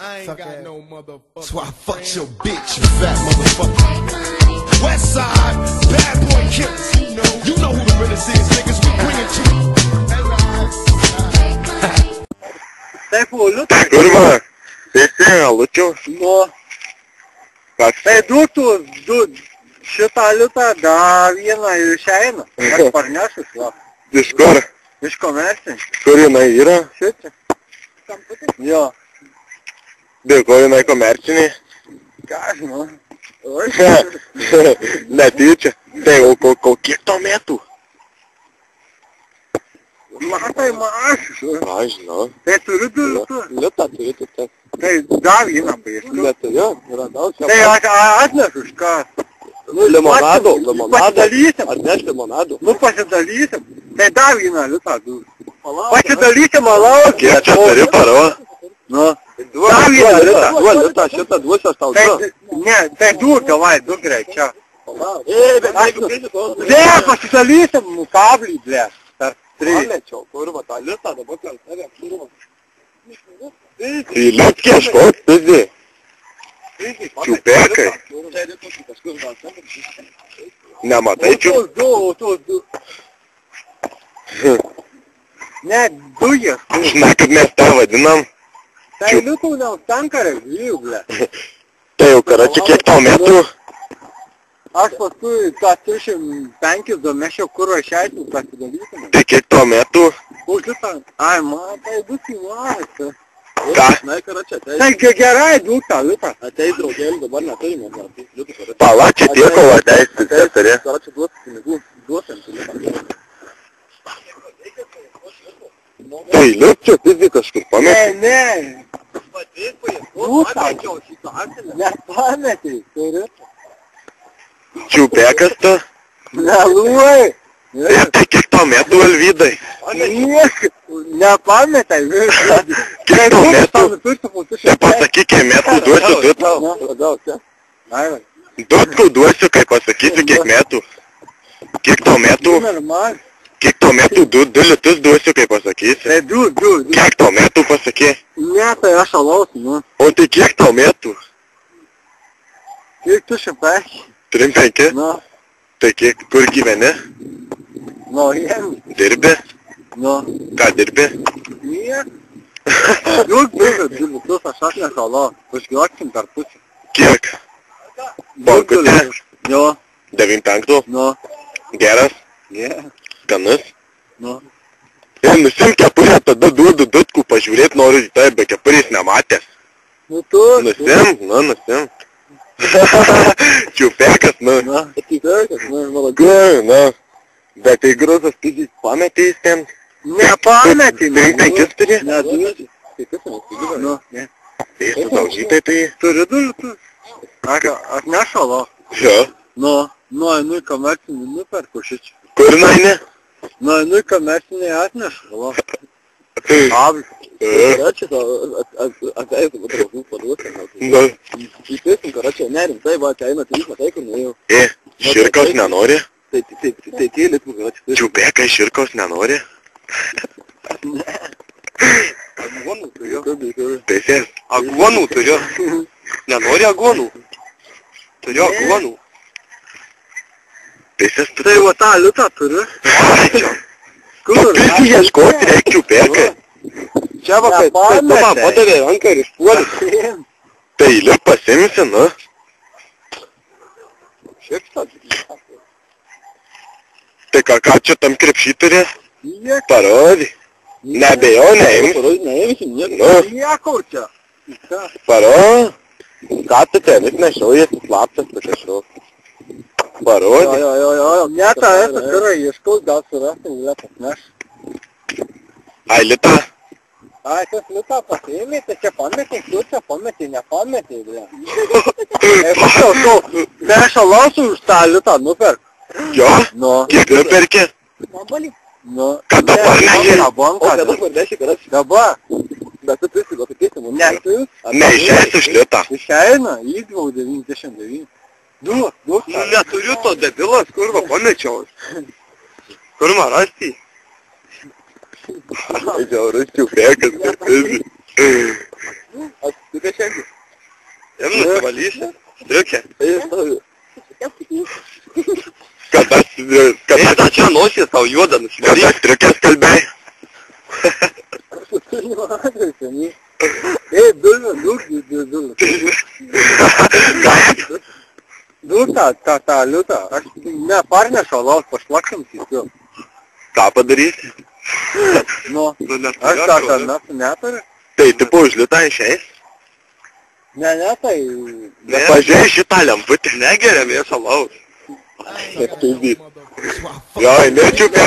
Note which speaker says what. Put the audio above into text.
Speaker 1: I ain't got no motherfucker.
Speaker 2: So I fucked your bitch, you fat motherfucker. Westside, bad boy killers. You know who the realest is, niggas. We bring it to you.
Speaker 3: Tai poliuta.
Speaker 4: Kurva, teisėjau, lučiau.
Speaker 3: Nu.
Speaker 4: Kas?
Speaker 3: Tai du šitą liutą dar vieną ir išeina. Aš parnešus, va.
Speaker 4: Iš kur?
Speaker 3: Iš komercinį.
Speaker 4: Kur jinai yra?
Speaker 3: Šičia. Jo.
Speaker 4: Dėko jinai komerciniai?
Speaker 3: Ką žinau.
Speaker 4: Netyčia. Tai o kiek tau metų?
Speaker 3: Matai mažus.
Speaker 4: Aš žinau.
Speaker 3: Tai turiu du liutus.
Speaker 4: Liutą turi tik tai.
Speaker 3: Tai dar vieną paėsiu.
Speaker 4: Neturiu, radau čia.
Speaker 3: Tai aš atnešu už ką.
Speaker 4: Limonado.
Speaker 3: Pasidalysim.
Speaker 4: Atneš limonado.
Speaker 3: Nu pasidalysim. Tai dar vieną liutą du. Pasidalysim, malau.
Speaker 4: Kiek čia turi paro?
Speaker 3: Nu.
Speaker 4: Dar vieną liutą. Du liutą, šitą duosiu aš tau du.
Speaker 3: Ne, tai du, davai, du greičiau.
Speaker 4: Bet jeigu prisipausiu.
Speaker 3: Ne, pasidalysim kablį, blė. Per 3.
Speaker 4: Pamečiau, kurva, tą liutą dabar per tave, kurva. Tai liut ieškot, pizdi. Čiupekai. Nematai čiu?
Speaker 3: Du. Ne, du ieškau.
Speaker 4: Žinai, kaip mes tą vadinam?
Speaker 3: Tai liutų neužtenka regbijų, blė.
Speaker 4: Tai jau, karači, kiek tau metų?
Speaker 3: Aš paskui tą 35 domešiau kuro išeisim pasidalysim.
Speaker 4: Tai kiek tau metų?
Speaker 3: Už liutą. Ai, man, tai du sinuojas.
Speaker 4: Ką?
Speaker 3: Tai gerai, du tą liutą.
Speaker 4: Ateis draugėlį, dabar neturime. Pala, čia tieko vadeisti, seserė.
Speaker 3: Karači, duosi pinigų. Duosim pinigų.
Speaker 4: Tai liut čia pizdi kažkur pametė.
Speaker 3: Ne. Nepametei, turi.
Speaker 4: Čiupekas tu?
Speaker 3: Meluoji.
Speaker 4: Tai kiek tau metų, Alvydai?
Speaker 3: Nepametai.
Speaker 4: Kiek tau metų? Tai pasakyk, kiek metų duosiu dutku. Dutku duosiu, kai pasakysiu, kiek metų. Kiek tau metų? Kiek tau metų? Du litus duosiu, kai pasakysi.
Speaker 3: Tai du.
Speaker 4: Kiek tau metų pasaky?
Speaker 3: Ne, tai aš alaus, nu.
Speaker 4: O tai kiek tau metų?
Speaker 3: Kiek tu šimtai?
Speaker 4: 35?
Speaker 3: Nu.
Speaker 4: Tai kiek, kur gyveni?
Speaker 3: Nu, jiem.
Speaker 4: Dirbi?
Speaker 3: Nu.
Speaker 4: Ką dirbi?
Speaker 3: Niek. Juk du litus aš atnešu alaus. Užgioksim per pusę.
Speaker 4: Kiek? Bankutė?
Speaker 3: Jo.
Speaker 4: 95?
Speaker 3: Nu.
Speaker 4: Geras?
Speaker 3: Ne.
Speaker 4: Skanus?
Speaker 3: Nu.
Speaker 4: Ir nusim kepurę, tada duodu dutkų, pažiūrėt noriu į tai, be kepurės nematęs.
Speaker 3: Nu tu.
Speaker 4: Nusim. Čiupekas,
Speaker 3: Na, čiupekas,
Speaker 4: na. Bet tai gruzas pizis pametė jis ten.
Speaker 3: Nepametė.
Speaker 4: 35 turi?
Speaker 3: Ne, du. Nu, ne.
Speaker 4: Tai sudaužytai tai.
Speaker 3: Turi du litus. Aš nešalo.
Speaker 4: Jo.
Speaker 3: Nu, einu į komercinį nuperku šičia.
Speaker 4: Kur naini?
Speaker 3: Nu, einu į komercinį atnešu. Abi.
Speaker 4: Karači,
Speaker 3: Ateisim, draugų paduosim.
Speaker 4: Nu.
Speaker 3: Įsėsim, karači, nerimtai, va, čia eina trys, matai, kur nuėjau.
Speaker 4: Širkaus nenori?
Speaker 3: Tai tėlis, karači.
Speaker 4: Čiupekai širkaus nenori?
Speaker 3: Aguonų turiu.
Speaker 4: Teisės.
Speaker 3: Aguonų turiu. Nenori aguonų? Turiu aguonų.
Speaker 4: Teisės tu.
Speaker 3: Tai va tą liutą turiu.
Speaker 4: Kur? Pizdi ieškoti reikia čiupekai.
Speaker 3: Čia va, kai tu man padavė ranką ir išpuolį.
Speaker 4: Tai liuk pasimsi, nu.
Speaker 3: Šiksta.
Speaker 4: Tai ką čia tam krepšy turi? Parodį. Nebejo, neimsi. Nu.
Speaker 3: Niekur čia.
Speaker 4: Paro. Ką tu tenis nešaujas, slaptas tu kažau. Parodį.
Speaker 3: Jo. Ne, tą esu karai ieškau, gal surasim, vietas neš.
Speaker 4: Ai, litą.
Speaker 3: Ai, tas liutą pasiėmė, tai čia pametė, tu čia pametė, nepametė, blė. Tai aš alausiu už tą liutą nuperk.
Speaker 4: Jo?
Speaker 3: Nu.
Speaker 4: Kiek nuperki?
Speaker 3: Nu.
Speaker 4: Kad dabar neši?
Speaker 3: O dabar parveši, kad aš. Dabar. Bet tu prisipasakėsi, mums. Ne, tu.
Speaker 4: Neišeisi iš litą.
Speaker 3: Išeina, įdvau 99. Du.
Speaker 4: Nu, neturiu to debilas, kurva, pamečiau. Kur man rasti? Žiaurus čiupekas, kad pizdi.
Speaker 3: Aš
Speaker 4: nusivalysi. Striukė. Kada čia nosės tau juoda nusivalysi. Kada striukės kalbėjai?
Speaker 3: Liuta, aš ne parnešu alaus, pašlaksim tiesiog.
Speaker 4: Ką padarysi?
Speaker 3: Nu, aš neturiu.
Speaker 4: Tai tipo už liutą išeis?
Speaker 3: Ne, tai...
Speaker 4: Pažiūrėjai šitą lemputį, negeriam jas alaus. Jo, nečiupė.